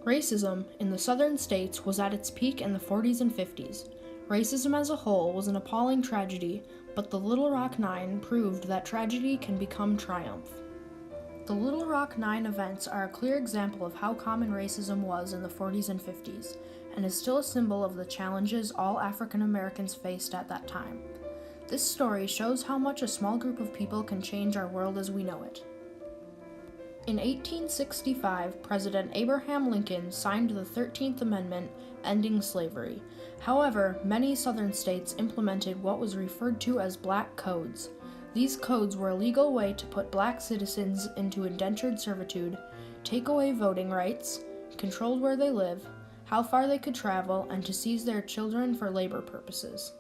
Racism in the southern states was at its peak in the 40s and 50s. Racism as a whole was an appalling tragedy, but the Little Rock Nine proved that tragedy can become triumph. The Little Rock Nine events are a clear example of how common racism was in the 40s and 50s, and is still a symbol of the challenges all African Americans faced at that time. This story shows how much a small group of people can change our world as we know it. In 1865, President Abraham Lincoln signed the 13th Amendment, ending slavery. However, many southern states implemented what was referred to as black codes. These codes were a legal way to put black citizens into indentured servitude, take away voting rights, controlled where they live, how far they could travel, and to seize their children for labor purposes.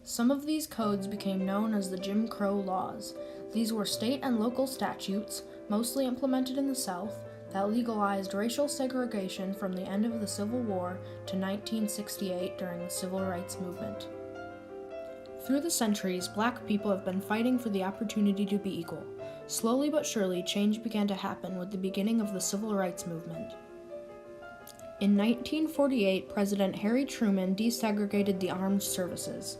Some of these codes became known as the Jim Crow laws. These were state and local statutes, mostly implemented in the South, that legalized racial segregation from the end of the Civil War to 1968 during the Civil Rights Movement. Through the centuries, black people have been fighting for the opportunity to be equal. Slowly but surely, change began to happen with the beginning of the Civil Rights Movement. In 1948, President Harry Truman desegregated the armed services.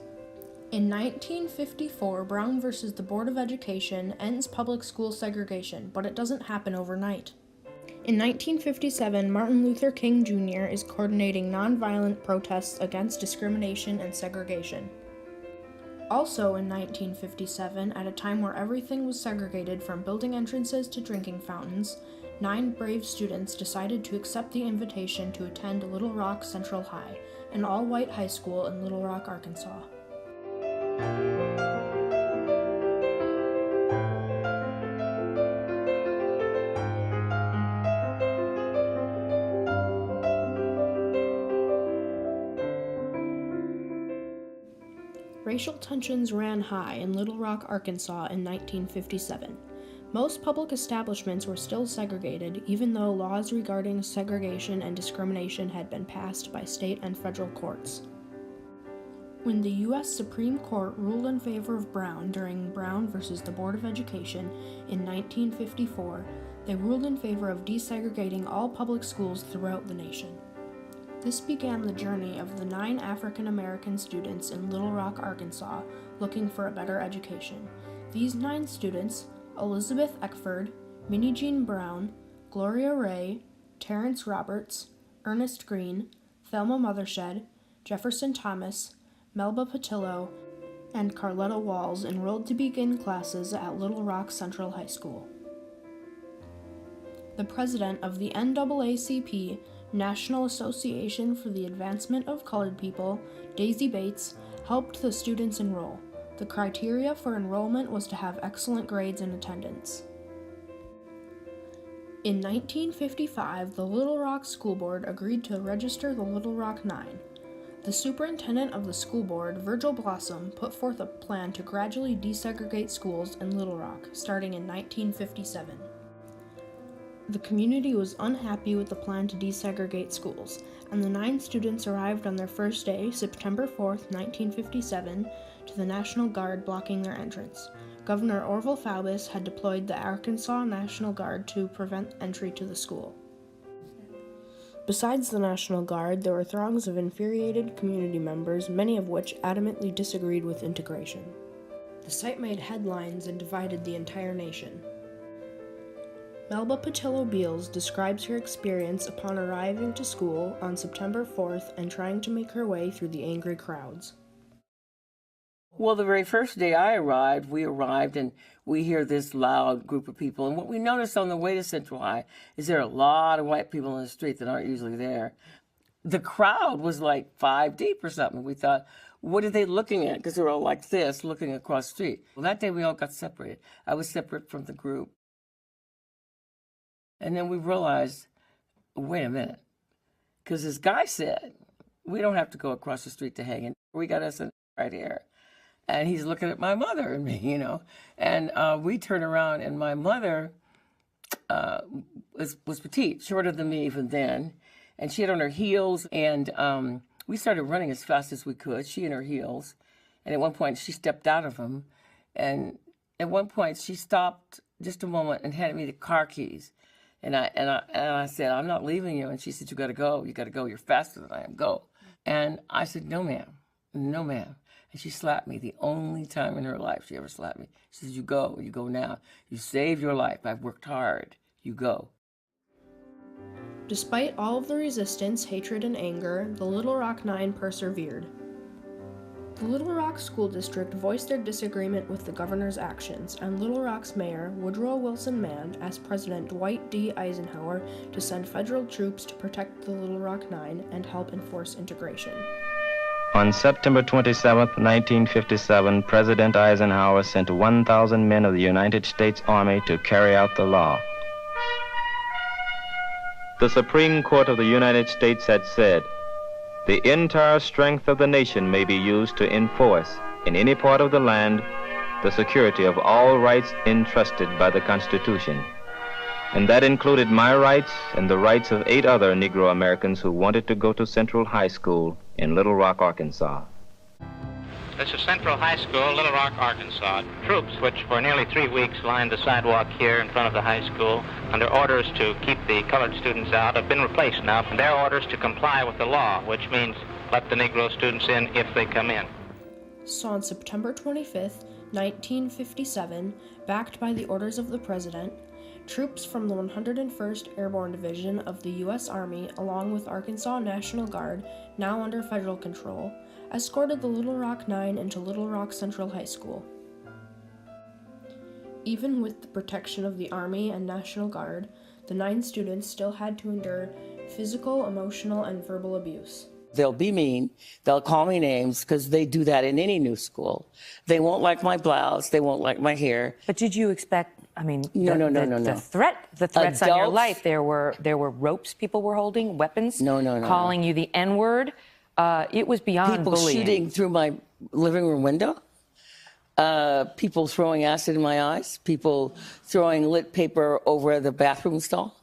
In 1954, Brown versus the Board of Education ends public school segregation, but it doesn't happen overnight. In 1957, Martin Luther King Jr. is coordinating nonviolent protests against discrimination and segregation. Also in 1957, at a time where everything was segregated from building entrances to drinking fountains, 9 brave students decided to accept the invitation to attend Little Rock Central High, an all-white high school in Little Rock, Arkansas. Racial tensions ran high in Little Rock, Arkansas in 1957. Most public establishments were still segregated, even though laws regarding segregation and discrimination had been passed by state and federal courts. When the U.S. Supreme Court ruled in favor of Brown during Brown versus the Board of Education in 1954, they ruled in favor of desegregating all public schools throughout the nation. This began the journey of the 9 African American students in Little Rock, Arkansas, looking for a better education. These 9 students, Elizabeth Eckford, Minnie Jean Brown, Gloria Ray, Terrence Roberts, Ernest Green, Thelma Mothershed, Jefferson Thomas, Melba Patillo, and Carletta Walls enrolled to begin classes at Little Rock Central High School. The president of the NAACP, National Association for the Advancement of Colored People, Daisy Bates, helped the students enroll. The criteria for enrollment was to have excellent grades and attendance. In 1955, the Little Rock School Board agreed to register the Little Rock Nine. The superintendent of the school board, Virgil Blossom, put forth a plan to gradually desegregate schools in Little Rock, starting in 1957. The community was unhappy with the plan to desegregate schools, and the 9 students arrived on their first day, September 4, 1957, to the National Guard blocking their entrance. Governor Orville Faubus had deployed the Arkansas National Guard to prevent entry to the school. Besides the National Guard, there were throngs of infuriated community members, many of which adamantly disagreed with integration. The sight made headlines and divided the entire nation. Melba Patillo Beals describes her experience upon arriving to school on September 4th and trying to make her way through the angry crowds. Well, the very first day we arrived and we hear this loud group of people. And what we noticed on the way to Central High is there are a lot of white people in the street that aren't usually there. The crowd was like 5 deep or something. We thought, what are they looking at? Because they were all like this, looking across the street. Well, that day we all got separated. I was separate from the group. And then we realized, wait a minute. Because this guy said, we don't have to go across the street to Hagen. We got us right here. And he's looking at my mother and me, you know. And we turn around, and my mother was petite, shorter than me even then. And she had on her heels, and we started running as fast as we could, she in her heels. And at one point, she stepped out of them. And at one point, she stopped just a moment and handed me the car keys. And I said, I'm not leaving you. And she said, you got to go. You got to go. You're faster than I am. Go. And I said, no, ma'am. No, ma'am. And she slapped me the only time in her life she ever slapped me. She said, you go. You go now. You saved your life. I've worked hard. You go. Despite all of the resistance, hatred, and anger, the Little Rock Nine persevered. The Little Rock School District voiced their disagreement with the governor's actions, and Little Rock's mayor, Woodrow Wilson Mann, asked President Dwight D. Eisenhower to send federal troops to protect the Little Rock Nine and help enforce integration. On September 27, 1957, President Eisenhower sent 1,000 men of the United States Army to carry out the law. The Supreme Court of the United States had said, "The entire strength of the nation may be used to enforce, in any part of the land, the security of all rights entrusted by the Constitution." And that included my rights and the rights of 8 other Negro Americans who wanted to go to Central High School in Little Rock, Arkansas. This is Central High School, Little Rock, Arkansas. Troops, which for nearly 3 weeks lined the sidewalk here in front of the high school, under orders to keep the colored students out, have been replaced now. And their orders to comply with the law, which means let the Negro students in if they come in. So on September 25th, 1957, backed by the orders of the President, troops from the 101st Airborne Division of the U.S. Army, along with Arkansas National Guard, now under federal control, escorted the Little Rock Nine into Little Rock Central High School. Even with the protection of the Army and National Guard, the 9 students still had to endure physical, emotional, and verbal abuse. They'll be mean. They'll call me names because they do that in any new school. They won't like my blouse. They won't like my hair. But did you expect, I mean, No. the threats on your Adults? life, there were ropes people were holding, weapons, No. calling you the N-word. It was beyond People bullying. shooting through my living room window. People throwing acid in my eyes. People throwing lit paper over the bathroom stall.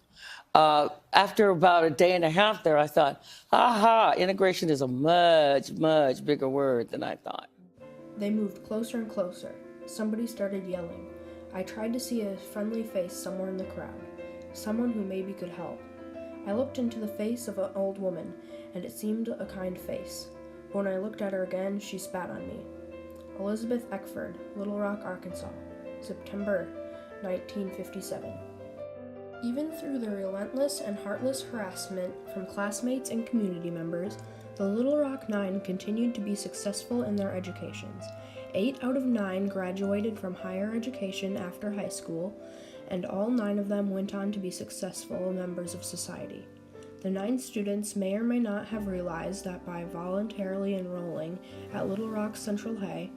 After about a day and a half there, I thought, aha, integration is a much, much bigger word than I thought. They moved closer and closer. Somebody started yelling. I tried to see a friendly face somewhere in the crowd, someone who maybe could help. I looked into the face of an old woman, and it seemed a kind face. But when I looked at her again, she spat on me. Elizabeth Eckford, Little Rock, Arkansas, September 1957. Even through the relentless and heartless harassment from classmates and community members, the Little Rock Nine continued to be successful in their educations. 8 out of 9 graduated from higher education after high school, and all 9 of them went on to be successful members of society. The 9 students may or may not have realized that by voluntarily enrolling at Little Rock Central High,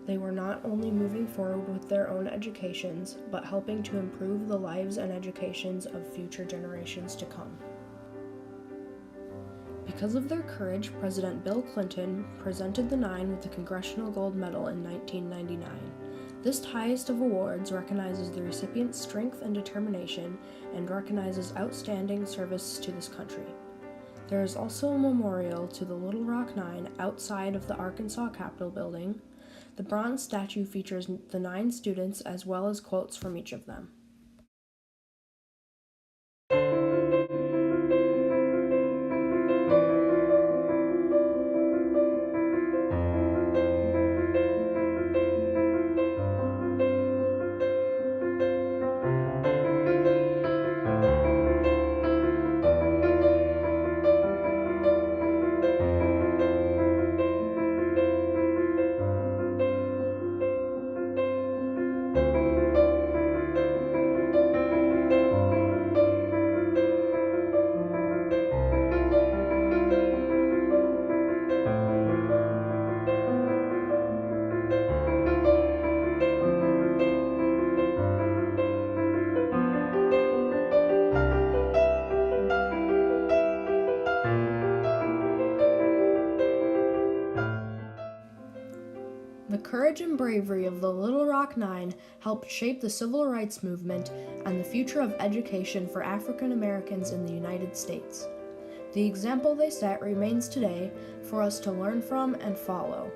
they were not only moving forward with their own educations, but helping to improve the lives and educations of future generations to come. Because of their courage, President Bill Clinton presented the 9 with the Congressional Gold Medal in 1999. This highest of awards recognizes the recipient's strength and determination and recognizes outstanding service to this country. There is also a memorial to the Little Rock Nine outside of the Arkansas Capitol building. The bronze statue features the 9 students as well as quotes from each of them. The courage and bravery of the Little Rock Nine helped shape the civil rights movement and the future of education for African Americans in the United States. The example they set remains today for us to learn from and follow.